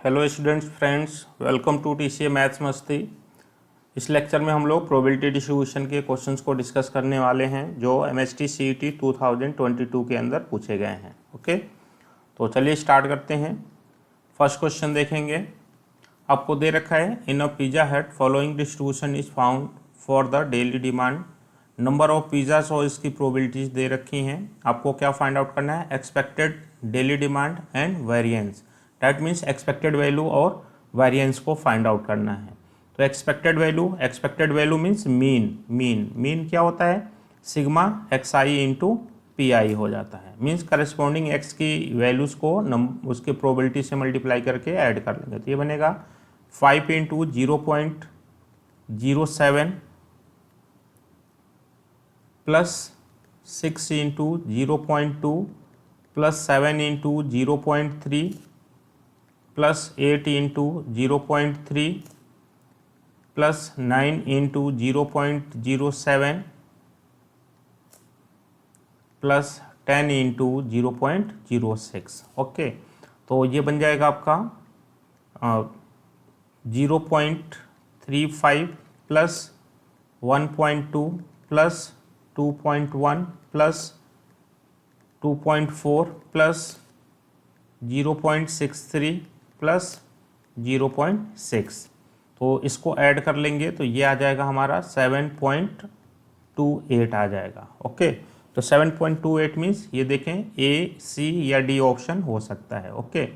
Hello students friends, welcome to TCA maths मस्ती। इस lecture में हम लोग प्रोबेबिलिटी डिस्ट्रीब्यूशन के क्वेश्चंस को डिस्कस करने वाले हैं जो एमएसटी सीईटी 2022 के अंदर पूछे गए हैं। ओके, तो चलिए स्टार्ट करते हैं। फर्स्ट क्वेश्चन देखेंगे। आपको दे रखा है, इन अ पिज़्ज़ा हट following distribution is found for the daily demand. Number of pizzas और इसकी प्रोबेबिलिटीज़ दे रखी हैं। आपको क्या फाइंड आउट करना है? Expected daily demand and variance. That means expected value और वेरिएंस को फाइंड आउट करना है। तो एक्सपेक्टेड वैल्यू मीन्स मीन क्या होता है? सिग्मा एक्स आई इंटू पी आई हो जाता है। मीन्स करस्पॉन्डिंग एक्स की वैल्यूज़ को उसके प्रोबेबिलिटी से मल्टीप्लाई करके ऐड कर लेंगे। तो ये बनेगा 5 into 0.07 plus 6 into 0.2 plus 7 into 0.3 plus 8 into 0.3 plus 9 into 0.07 plus 10 into 0.06। Okay, तो ये बन जाएगा आपका 0.35 plus 1.2 plus 2.1 plus 2.4 plus 0.63 plus 0.6। तो इसको ऐड कर लेंगे तो ये आ जाएगा हमारा 7.28 आ जाएगा। ओके, तो 7.28 मीन्स ये देखें ए, सी या डी ऑप्शन हो सकता है। ओके,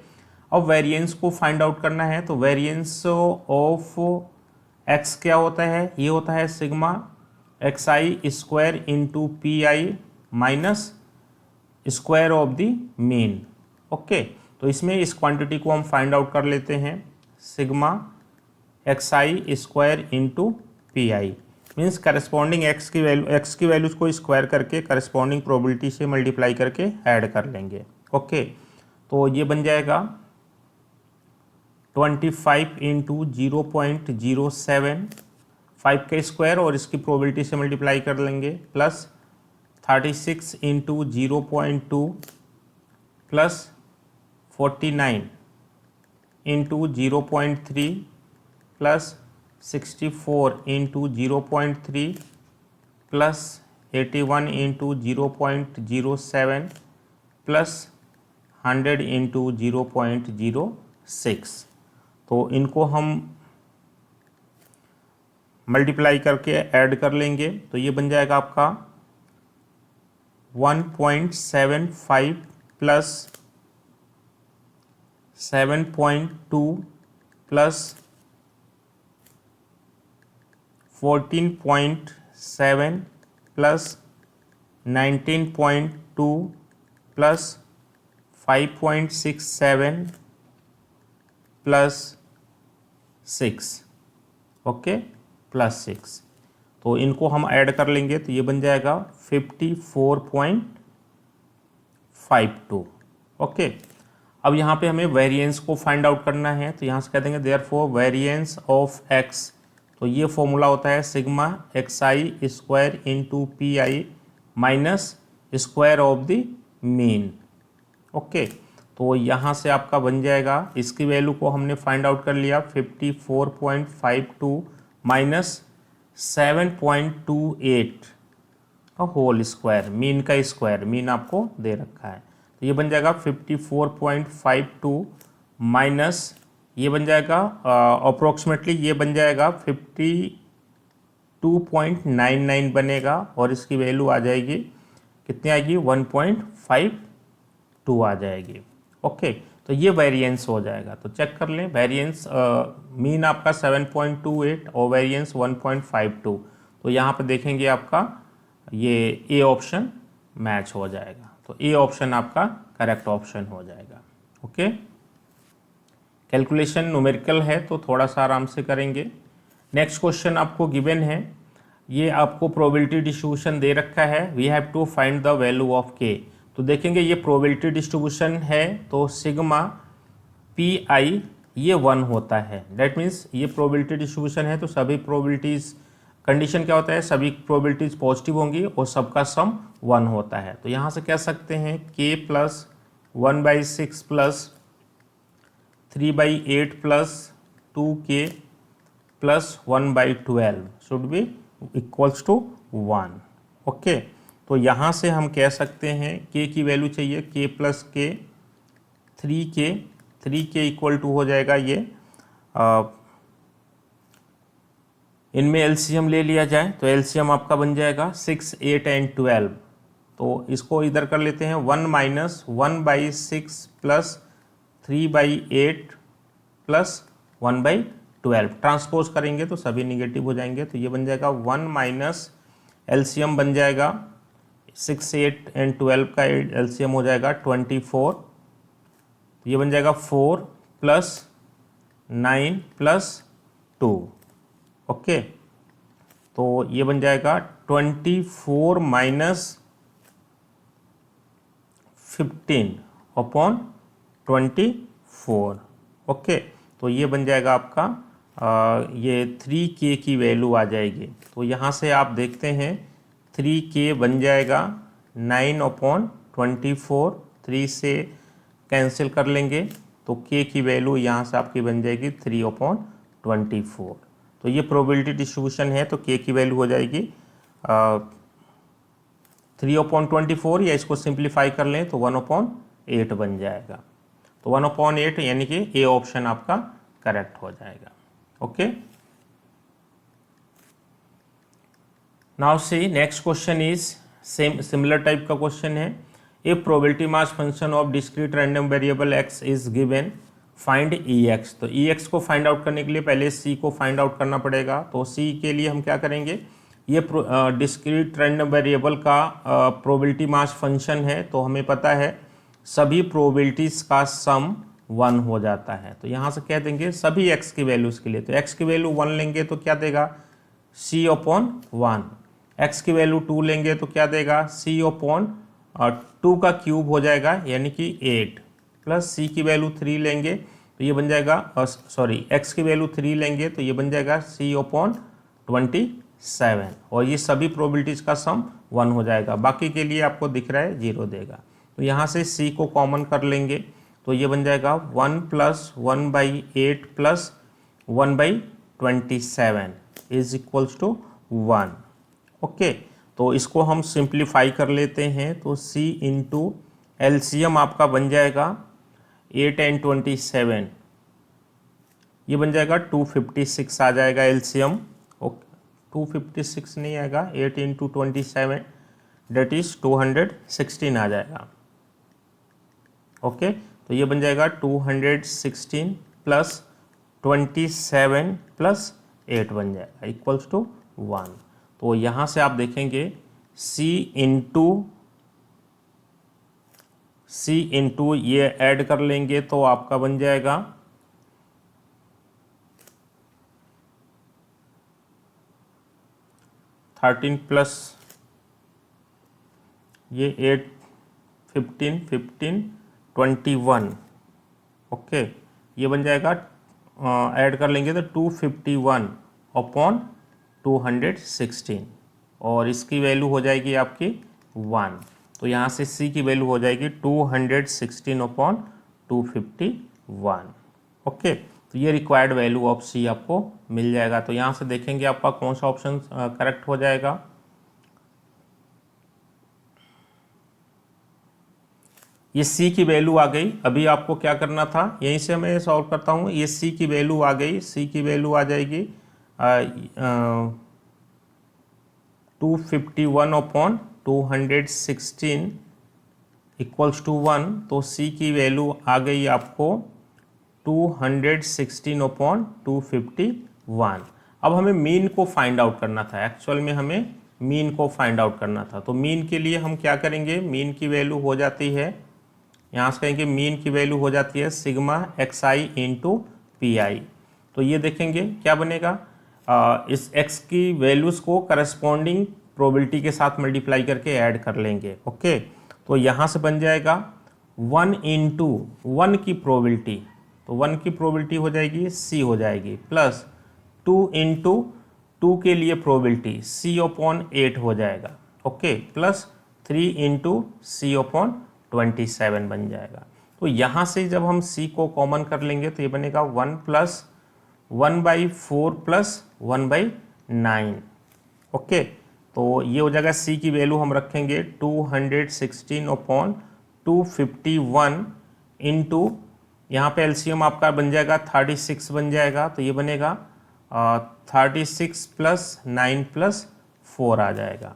अब वेरिएंस को फाइंड आउट करना है। तो वेरिएंस ऑफ एक्स क्या होता है? ये होता है sigma x I square into P I minus square of the mean. Okay, तो इसमें इस क्वांटिटी को हम फाइंड आउट कर लेते हैं। Sigma x I square into P I means corresponding x की वैल्यूज़ को स्क्वायर करके करस्पॉन्डिंग प्रोबेबिलिटी से मल्टीप्लाई करके ऐड कर लेंगे। ओके, तो ये बन जाएगा 25 इंटू 0.07, 5 का स्क्वायर और इसकी प्रोबेबिलिटी से मल्टीप्लाई कर लेंगे, plus 36 into 0.2 plus 49 into 0.3 plus 64 into 0.3 plus 81 into 0.07 plus 100 into 0.06। तो इनको हम मल्टीप्लाई करके ऐड कर लेंगे तो ये बन जाएगा आपका 1.75 plus 7.2 plus 14.7 plus 19.2 plus 5.67 plus 6। Okay, plus 6। तो इनको हम ऐड कर लेंगे तो ये बन जाएगा 54.52। ओके, अब यहाँ पे हमें वेरिएंस को फाइंड आउट करना है। तो यहाँ से कह देंगे देयरफॉर वेरिएंस ऑफ एक्स। तो ये फॉर्मूला होता है sigma x I square into P I minus square of the mean. Okay, तो यहाँ से आपका बन जाएगा, इसकी वैल्यू को हमने फाइंड आउट कर लिया 54.52 माइनस 7.28 होल स्क्वायर, मीन का स्क्वायर, मीन आपको दे रखा है। तो ये बन जाएगा 54.52 माइनस ये बन जाएगा अप्रोक्सीमेटली ये बन जाएगा 52.99 बनेगा और इसकी वैल्यू आ जाएगी कितनी आएगी? 1.52 आ जाएगी। ओके, तो ये वेरिएंस हो जाएगा। तो चेक कर लें, वेरिएंस मीन आपका 7.28 और वेरिएंस 1.52। तो यहाँ पे देखेंगे आपका ये ए ऑप्शन मैच हो जाएगा। तो ए ऑप्शन आपका करेक्ट ऑप्शन हो जाएगा। ओके, कैलकुलेशन न्यूमेरिकल है तो थोड़ा सा आराम से करेंगे। नेक्स्ट क्वेश्चन आपको गिवन है, ये आपको प्रोबेबिलिटी डिस्ट्रीब्यूशन दे रखा है। We have to find the value of K. तो देखेंगे ये प्रोबेबिलिटी डिस्ट्रीब्यूशन है तो सिग्मा पी आई ये 1 होता है। दैट मीन्स ये प्रोबेबिलिटी डिस्ट्रीब्यूशन है तो सभी प्रोबेबिलिटीज़, कंडीशन क्या होता है? सभी प्रोबेबिलिटीज़ पॉजिटिव होंगी और सबका सम 1 होता है। तो यहाँ से कह सकते हैं k plus 1/6 plus 3/8 plus 2k plus 1/12 should be equals to 1। Okay, तो यहाँ से हम कह सकते हैं k की वैल्यू चाहिए, k प्लस के 3k इक्वल टू हो जाएगा ये इनमें एलसीएम ले लिया जाए तो एलसीएम आपका बन जाएगा 6, 8 एंड 12। तो इसको इधर कर लेते हैं 1 माइनस 1/6 प्लस 3/8 प्लस 1/12 ट्रांसपोज करेंगे तो सभी निगेटिव हो जाएंगे। तो ये बन जाएगा 1 माइनस एलसीएम बन जाएगा 6, 8 एंड 12 का एलसीएम हो जाएगा 24। तो ये बन जाएगा 4 प्लस 9 प्लस 2। ओके, तो ये बन जाएगा 24 माइनस 15 अपॉन 24। ओके, तो ये बन जाएगा आपका ये 3k की वैल्यू आ जाएगी। तो यहाँ से आप देखते हैं 3k बन जाएगा 9 अपॉन 24, 3 से कैंसिल कर लेंगे तो k की वैल्यू यहाँ से आपकी बन जाएगी 3 अपॉन 24। तो ये प्रोबेबिलिटी डिस्ट्रीब्यूशन है, तो k की वैल्यू हो जाएगी 3 अपॉन 24, या इसको सिंप्लीफाई कर लें तो 1/8 बन जाएगा। तो 1/8 यानी कि ए ऑप्शन आपका करेक्ट हो जाएगा। Okay, now see next question is similar type का क्वेश्चन है। A probability mass function of discrete random variable x is given, find ex। तो ex को फाइंड आउट करने के लिए पहले c को फाइंड आउट करना पड़ेगा। तो c के लिए हम क्या करेंगे, ये डिस्क्रीट रैंडम वेरिएबल का प्रोबेबिलिटी मास फंक्शन है, तो हमें पता है सभी प्रोबेबिलिटीज का सम 1 हो जाता है। तो यहाँ से कह देंगे सभी x की वैल्यूज़ के लिए, तो x की वैल्यू 1 लेंगे तो क्या देगा c अपॉन 1, x की वैल्यू 2 लेंगे तो क्या देगा c अपॉन 2 का क्यूब हो जाएगा यानी कि 8, प्लस c की वैल्यू 3 लेंगे तो ये बन जाएगा x की वैल्यू 3 लेंगे तो ये बन जाएगा c अपॉन 27, और ये सभी प्रोबेबिलिटीज का सम 1 हो जाएगा। बाकी के लिए आपको दिख रहा है 0 देगा। तो यहाँ से c को कॉमन कर लेंगे तो ये बन जाएगा 1 plus 1/8 plus 1/27 is equals to 1। Okay, तो इसको हम सिंप्लीफाई कर लेते हैं तो c इंटू एलसीएम आपका बन जाएगा 8 एंड 27, ये बन जाएगा 256 आ जाएगा एलसीएम। ओके, 256 नहीं आएगा, 8 इंटू 27 डेट इज 216 आ जाएगा। ओके, तो ये बन जाएगा 216 प्लस 27 प्लस 8 बन जाएगा इक्वल्स टू 1। तो यहाँ से आप देखेंगे c इंटू ये ऐड कर लेंगे तो आपका बन जाएगा 13 प्लस ये 8, 15, 15, 21। ओके, ये बन जाएगा ऐड कर लेंगे तो 251 अपॉन 216, और इसकी वैल्यू हो जाएगी आपकी 1। तो यहाँ से c की वैल्यू हो जाएगी 216 अपॉन 251। ओके, तो ये रिक्वायर्ड वैल्यू ऑफ c आपको मिल जाएगा। तो यहाँ से देखेंगे आपका कौन सा ऑप्शन करेक्ट हो जाएगा। ये c की वैल्यू आ गई, अभी आपको क्या करना था, यहीं से मैं सॉल्व करता हूँ। ये c की वैल्यू आ गई, c की वैल्यू आ जाएगी 251 अपॉन 216 इक्वल्स टू 1। तो c की वैल्यू आ गई आपको 216 अपॉन 251। अब हमें मीन को फाइंड आउट करना था, एक्चुअल में हमें मीन को फाइंड आउट करना था। तो मीन के लिए हम क्या करेंगे, मीन की वैल्यू हो जाती है, यहाँ से कहेंगे मीन की वैल्यू हो जाती है सिग्मा xi इंटू पी आई। तो ये देखेंगे क्या बनेगा, इस x की वैल्यूज़ को करस्पॉन्डिंग प्रोबेबिलिटी के साथ मल्टीप्लाई करके ऐड कर लेंगे। ओके, तो यहाँ से बन जाएगा 1 इंटू 1 की प्रोबेबिलिटी, तो 1 की प्रोबेबिलिटी हो जाएगी c हो जाएगी, प्लस 2 इंटू 2 के लिए प्रोबेबिलिटी c अपॉन 8 हो जाएगा। Okay, plus 3 into c upon 27 बन जाएगा। तो यहाँ से जब हम c को कॉमन कर लेंगे तो ये बनेगा 1 प्लस 1/4 प्लस 1/9। ओके, तो ये हो जाएगा c की वैल्यू हम रखेंगे 216/251 इंटू, यहाँ पे एलसीएम आपका बन जाएगा 36 बन जाएगा, तो ये बनेगा 36 प्लस 9 प्लस 4 आ जाएगा।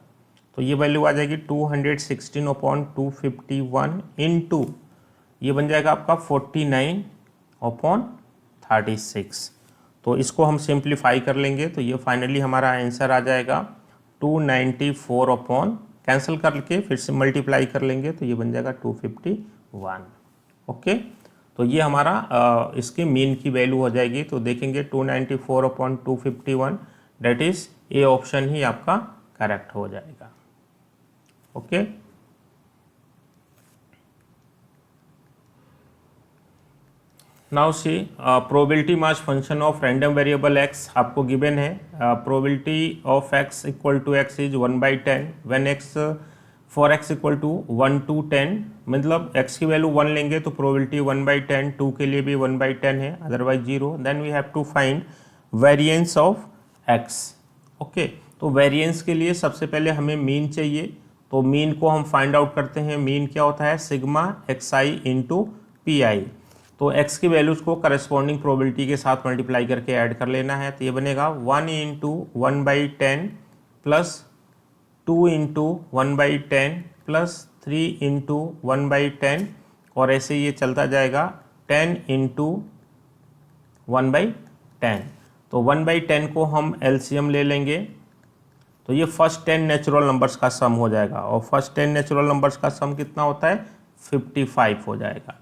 तो ये वैल्यू आ जाएगी 216/251 इंटू, ये बन जाएगा आपका 49/36। तो इसको हम सिंप्लीफाई कर लेंगे तो ये फाइनली हमारा आंसर आ जाएगा 294 कैंसिल करके फिर से मल्टीप्लाई कर लेंगे तो ये बन जाएगा 251। ओके, तो ये हमारा इसके मीन की वैल्यू हो जाएगी। तो देखेंगे 294/251, डेट इज ए ऑप्शन ही आपका करेक्ट हो जाएगा। Okay, now see probability mass function of random variable x आपको गिवन है। Probability of x equal to x is 1/10 when x for x equal to 1 to 10, मतलब x की value 1 लेंगे तो प्रोबेबिलिटी 1/10, 2 के लिए भी 1/10 है, otherwise 0। Then we have to find variance of x। Okay, तो वेरिएंस के लिए सबसे पहले हमें मीन चाहिए, तो मीन को हम फाइंड आउट करते हैं। मीन क्या होता है? सिग्मा xi इंटू पी आई। तो x की वैल्यूज़ को करस्पॉन्डिंग प्रोबेबिलिटी के साथ मल्टीप्लाई करके ऐड कर लेना है। तो ये बनेगा 1 into 1/10 plus 2 into 1/10 plus 3 into 1/10, और ऐसे ये चलता जाएगा 10 इंटू 1/10। तो 1/10 को हम एलसीएम ले लेंगे तो ये फर्स्ट 10 नेचुरल नंबर्स का सम हो जाएगा, और फर्स्ट 10 नेचुरल नंबर्स का सम कितना होता है? 55 हो जाएगा।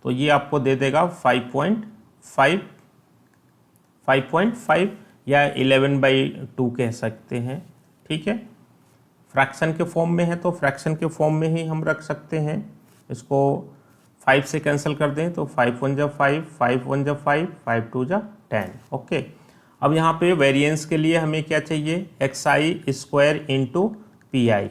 तो ये आपको दे देगा 5.5 या 11/2 कह सकते हैं। ठीक है, फ्रैक्शन के फॉर्म में है तो फ्रैक्शन के फॉर्म में ही हम रख सकते हैं। इसको 5 से कैंसिल कर दें तो 5 1 जा 5, 5 1 जा 5, 5 2 जा 10। ओके, अब यहाँ पे वेरिएंस के लिए हमें क्या चाहिए? xi स्क्वायर इंटू पी आई।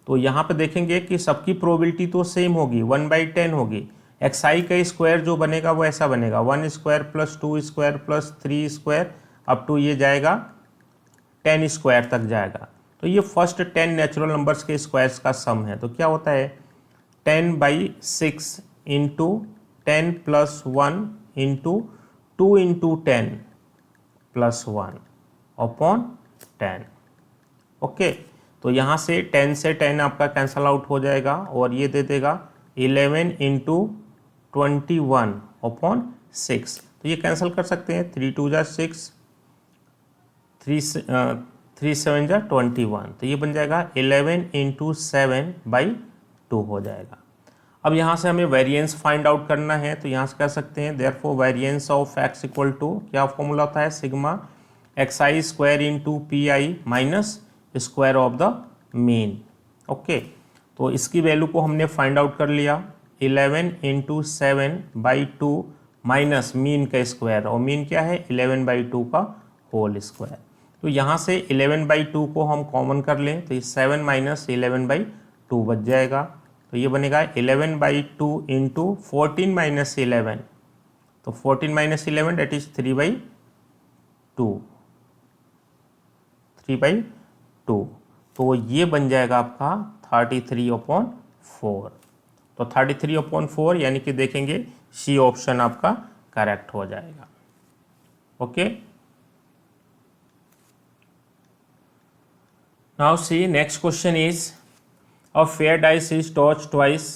तो यहाँ पे देखेंगे कि सबकी प्रोबेबिलिटी तो सेम होगी, 1/10 होगी। xi का स्क्वायर जो बनेगा वो ऐसा बनेगा 1 square plus 2 square plus 3 square up to ये जाएगा 10 स्क्वायर तक जाएगा। तो ये फर्स्ट 10 नेचुरल नंबर्स के स्क्वायर्स का सम है। तो क्या होता है? 10/6 into 10 plus 1 into 2 into 10 plus 1 upon 10। Okay, तो यहाँ से 10 से 10 आपका कैंसल आउट हो जाएगा और ये दे देगा 11 इंटू 21 अपॉन 6। तो ये कैंसिल कर सकते हैं, 3 2 जा 6, 3 7 जा 21। तो ये बन जाएगा 11 इंटू 7/2 हो जाएगा। अब यहाँ से हमें वेरिएंस फाइंड आउट करना है, तो यहाँ से कह सकते हैं therefore variance of x equal to, क्या फॉर्मूला होता है? Sigma xi square into P I minus square of the mean. Okay, तो इसकी वैल्यू को हमने फाइंड आउट कर लिया, 11 इंटू 7/2 माइनस मीन का स्क्वायर, और मीन क्या है? 11/2 का होल स्क्वायर। तो यहाँ से 11/2 को हम कॉमन कर लें तो ये 7 माइनस 11/2 बच जाएगा। तो ये बनेगा 11/2 इंटू 14 माइनस 11, तो 14 माइनस 11 डेट इज 3/2। तो ये बन जाएगा आपका 33/4। तो 33/4 यानी कि देखेंगे सी ऑप्शन आपका करेक्ट हो जाएगा। Okay, now see next question is a fair dice is tossed twice,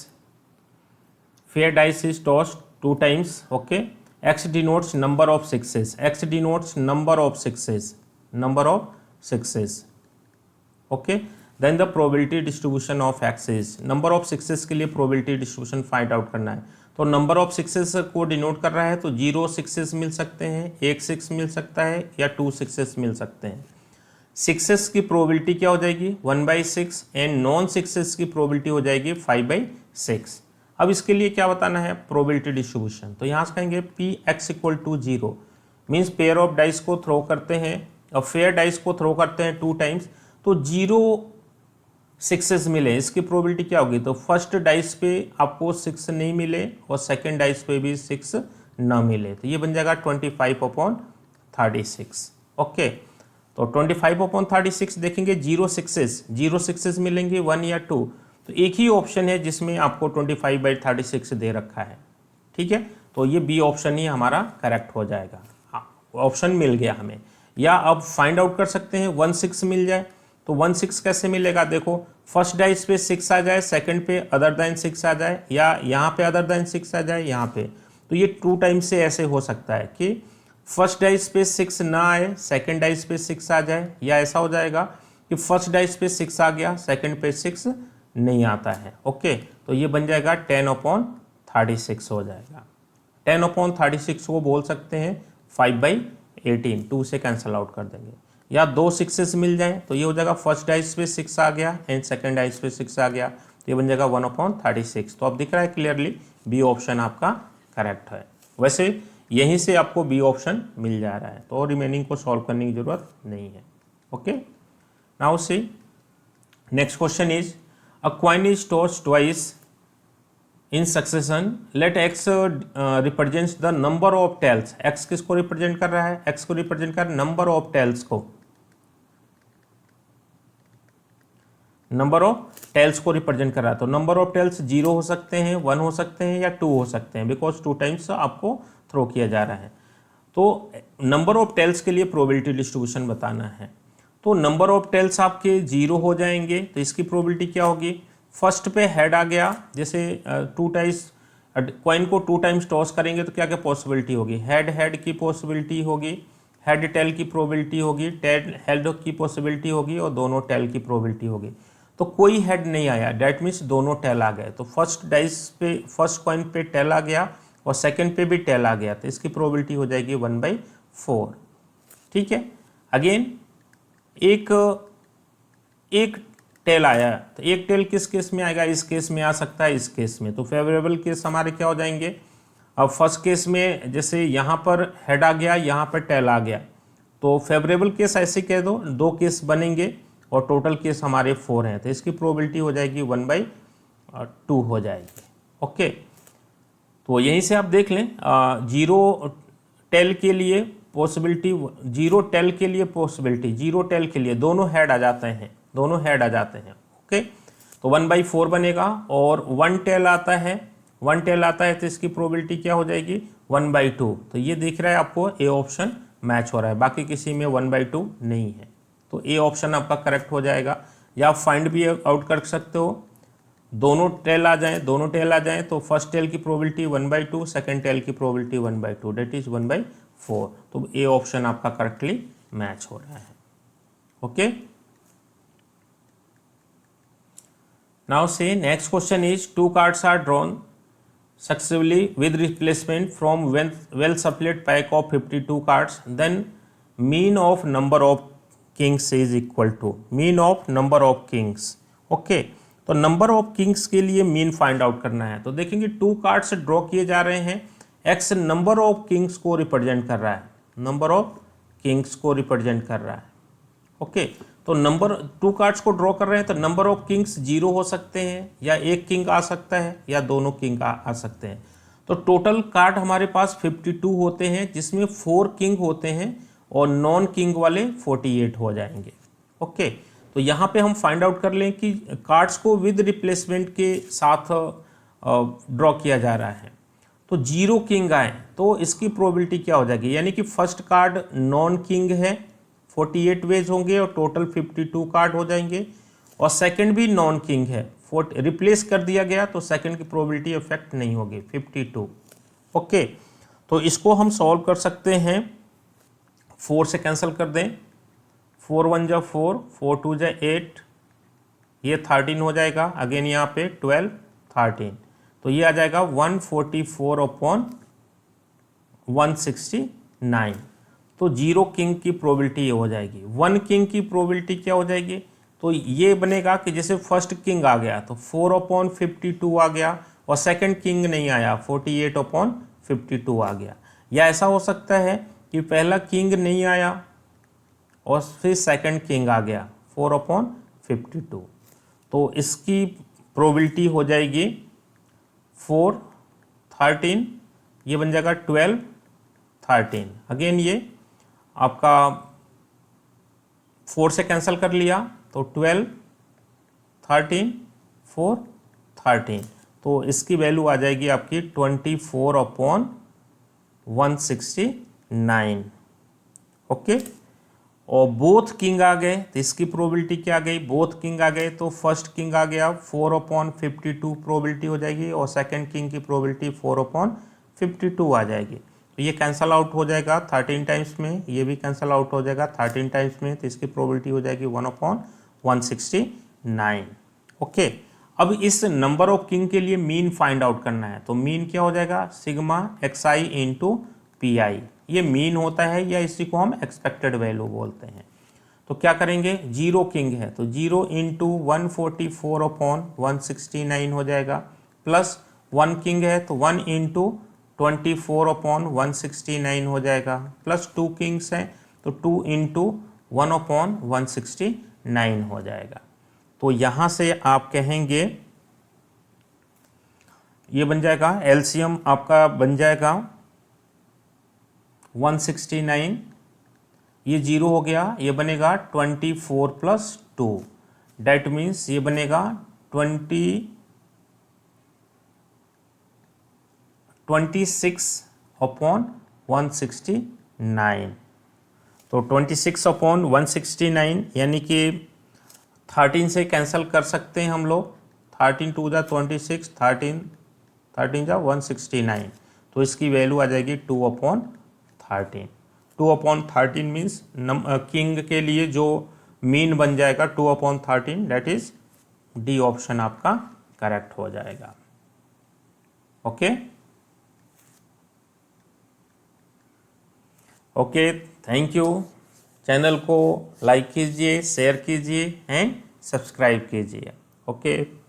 fair dice is tossed 2 times. Okay, x denotes number of sixes, x denotes number of sixes. Okay, then the probability distribution of x is, number of sixes के लिए probability distribution find out करना है। तो number of sixes को denote कर रहा है तो 0 sixes मिल सकते हैं, 1 6 मिल सकता है या 2 sixes मिल सकते हैं। सिक्सेस की प्रोबेबिलिटी क्या हो जाएगी? 1/6, एंड नॉन सिक्सेस की प्रोबेबिलिटी हो जाएगी 5/6। अब इसके लिए क्या बताना है? Probability distribution. तो यहाँ से कहेंगे Px equal to 0 means pair of dice को थ्रो करते हैं और फेयर डाइस को थ्रो करते हैं 2 टाइम्स, तो 0 सिक्सेस मिले, इसकी प्रोबेबिलिटी क्या होगी? तो फर्स्ट डाइस पे आपको 6 नहीं मिले और सेकंड डाइस पे भी 6 ना मिले, तो ये बन जाएगा 25/36। ओके, तो 25/36 देखेंगे, जीरो सिक्सेस मिलेंगे 1 या 2, तो एक ही ऑप्शन है जिसमें आपको 25/36 दे रखा है। ठीक है, तो ये बी ऑप्शन ही हमारा करेक्ट हो जाएगा। ऑप्शन मिल गया हमें। या अब फाइंड आउट कर सकते हैं 1/6 मिल जाए, तो 1/6 कैसे मिलेगा? देखो, फर्स्ट डाइस पे 6 आ जाए, सेकंड पे अदर देन 6 आ जाए, या यहाँ पे अदर देन 6 आ जाए यहाँ पे, तो ये 2 टाइम्स से ऐसे हो सकता है कि फर्स्ट डाइस पे 6 ना आए, सेकंड डाइस पे 6 आ जाए, या ऐसा हो जाएगा कि फर्स्ट डाइस पे 6 आ गया, सेकंड पे 6 नहीं आता है। ओके, तो ये बन जाएगा 10/36 हो जाएगा। 10/36 को बोल सकते हैं 5/18, 2 से कैंसिल आउट कर देंगे। या 2 सिक्सेस मिल जाएं तो ये हो जाएगा फर्स्ट डाइस पे 6 आ गया एंड सेकंड डाइस पे 6 आ गया, तो ये बन जाएगा 1/36। तो अब दिख रहा है क्लियरली बी ऑप्शन आपका करेक्ट है। वैसे यहीं से आपको बी ऑप्शन मिल जा रहा है, तो रिमेनिंग को सॉल्व करने की जरूरत नहीं है। Okay, now see next question is a coin is tossed twice in succession, let X represents the number of tails. X किसको रिप्रेजेंट कर रहा है? एक्स को रिप्रेजेंट कर नंबर ऑफ टेल्स को, नंबर ऑफ टेल्स को रिप्रेजेंट कर रहा है। तो नंबर ऑफ टेल्स 0 हो सकते हैं, 1 हो सकते हैं, या 2 हो सकते हैं, बिकॉज 2 टाइम्स आपको थ्रो किया जा रहा है। तो नंबर ऑफ टेल्स के लिए प्रोबेबिलिटी डिस्ट्रीब्यूशन बताना है। तो नंबर ऑफ टेल्स आपके 0 हो जाएंगे, तो इसकी प्रोबेबिलिटी क्या होगी? फर्स्ट पे हेड आ गया, जैसे 2 टाइम्स कॉइन को 2 टाइम्स टॉस करेंगे तो क्या क्या पॉसिबिलिटी होगी? हेड हेड की पॉसिबिलिटी होगी, हेड टेल की प्रोबेबिलिटी होगी, टेल हेड की पॉसिबिलिटी होगी, और दोनों टेल की प्रोबेबिलिटी होगी। तो कोई हेड नहीं आया, डैट मीन्स दोनों टेल आ गए, तो फर्स्ट डाइस पे फर्स्ट कॉइन पे टेल आ गया और सेकंड पे भी टेल आ गया, तो इसकी प्रोबेबिलिटी हो जाएगी 1/4। ठीक है, अगेन एक टेल आया, तो एक टेल किस केस में आएगा? इस केस में आ सकता है, इस केस में। तो फेवरेबल केस हमारे क्या हो जाएंगे? अब फर्स्ट केस में जैसे यहाँ पर हेड आ गया, यहाँ पर टेल आ गया, तो फेवरेबल केस ऐसे कह दो, 2 केस बनेंगे और टोटल केस हमारे 4 हैं, तो इसकी प्रोबेबिलिटी हो जाएगी 1/2 हो जाएगी। ओके, तो यहीं से आप देख लें, 0 टेल के लिए पॉसिबिलिटी, 0 टेल के लिए पॉसिबिलिटी, 0 टेल के लिए दोनों हेड आ जाते हैं, दोनों हेड आ जाते हैं। ओके, तो 1/4 बनेगा, और 1 टेल आता है, 1 टेल आता है, तो इसकी प्रोबेबिलिटी क्या हो जाएगी? 1/2। तो ये दिख रहा है आपको ए ऑप्शन मैच हो रहा है, बाकी किसी में 1/2 नहीं है, तो ए ऑप्शन आपका करेक्ट हो जाएगा। या आप फाइंड भी आउट कर सकते हो, दोनों टेल आ जाएं तो फर्स्ट टेल की प्रोबेबिलिटी 1/2, सेकंड टेल की प्रोबेबिलिटी 1/2, डेट इज 1/4। तो ए ऑप्शन आपका करेक्टली मैच हो रहा है। Okay, now see next question is 2 cards are drawn successively with replacement from well shuffled pack of 52 cards, then mean of number of kings is equal to mean of number of kings। Okay, तो number of Kings के लिए mean find out करना है। तो देखेंगे 2 cards draw किए जा रहे हैं, एक्स नंबर ऑफ किंग्स को रिप्रेजेंट कर रहा है, नंबर ऑफ किंग्स को रिप्रेजेंट कर रहा है। ओके, तो नंबर 2 कार्ड्स को ड्रॉ कर रहे हैं, तो नंबर ऑफ किंग्स 0 हो सकते हैं, या एक किंग आ सकता है, या दोनों किंग आ सकते हैं। तो टोटल कार्ड हमारे पास 52 होते हैं, जिसमें 4 किंग होते हैं और नॉन किंग वाले 48 हो जाएंगे। ओके, तो यहाँ पे हम फाइंड आउट कर लें कि कार्ड्स को विद रिप्लेसमेंट के साथ ड्रॉ किया जा रहा है, तो 0 किंग आए तो इसकी प्रोबेबिलिटी क्या हो जाएगी? यानी कि फर्स्ट कार्ड नॉन किंग है, 48 वेज होंगे और टोटल 52 कार्ड हो जाएंगे, और सेकंड भी नॉन किंग है, रिप्लेस कर दिया गया, तो सेकंड की प्रोबेबिलिटी इफेक्ट नहीं होगी, 52। ओके, तो इसको हम सॉल्व कर सकते हैं, 4 से कैंसिल कर दें, 4 1 जा 4, 4 2 जा 8, ये 13 हो जाएगा, अगेन यहाँ पे 12 13, तो ये आ जाएगा 144/169। तो 0 किंग की प्रोबेबिलिटी ये हो जाएगी। 1 किंग की प्रोबेबिलिटी क्या हो जाएगी? तो ये बनेगा कि जैसे फर्स्ट किंग आ गया तो 4/52 आ गया, और सेकंड किंग नहीं आया, 48/52 आ गया। या ऐसा हो सकता है कि पहला किंग नहीं आया और फिर सेकंड किंग आ गया, 4/52। तो इसकी प्रोबेबिलिटी हो जाएगी 4, 13, ये बन जाएगा 12, 13। अगेन ये आपका 4 से कैंसिल कर लिया तो 12, 13, 4, 13, तो इसकी वैल्यू आ जाएगी आपकी 24/169। ओके, और बोथ किंग आ गए तो इसकी प्रोबेबिलिटी क्या आ गई, बोथ किंग आ गए तो फर्स्ट किंग आ गया 4/52 प्रोबेबिलिटी हो जाएगी, और सेकंड किंग की प्रोबेबिलिटी 4/52 आ जाएगी। तो ये कैंसल आउट हो जाएगा 13 टाइम्स में, ये भी कैंसल आउट हो जाएगा 13 टाइम्स में, तो इसकी प्रोबेबिलिटी हो जाएगी 1/169। ओके, अब इस नंबर ऑफ किंग के लिए मीन फाइंड आउट करना है, तो मीन क्या हो जाएगा, सिग्मा xi इंटू पी आई, ये मीन होता है या इसी को हम एक्सपेक्टेड वैल्यू बोलते हैं। तो क्या करेंगे, 0 किंग है तो 0 इंटू 144/169 हो जाएगा, प्लस 1 किंग है तो 1 इंटू 24/169 हो जाएगा, प्लस 2 किंग्स हैं तो 2 इंटू 1/169 हो जाएगा। तो यहाँ से आप कहेंगे ये बन जाएगा, एलसीएम आपका बन जाएगा 169, ये 0 हो गया, ये बनेगा 24 + 2, डेट मीन्स ये बनेगा 26/169। तो 26/169 यानी कि 13 से कैंसिल कर सकते हैं हम लोग, 13 2 जा 26, 13 जा 169, तो इसकी वैल्यू आ जाएगी 2/13। 2/13 मीन्स किंग के लिए जो मीन बन जाएगा 2/13, डेट इज डी ऑप्शन आपका करेक्ट हो जाएगा। Okay okay, thank you. Channel को लाइक कीजिए, शेयर कीजिए एंड सब्सक्राइब कीजिए। ओके।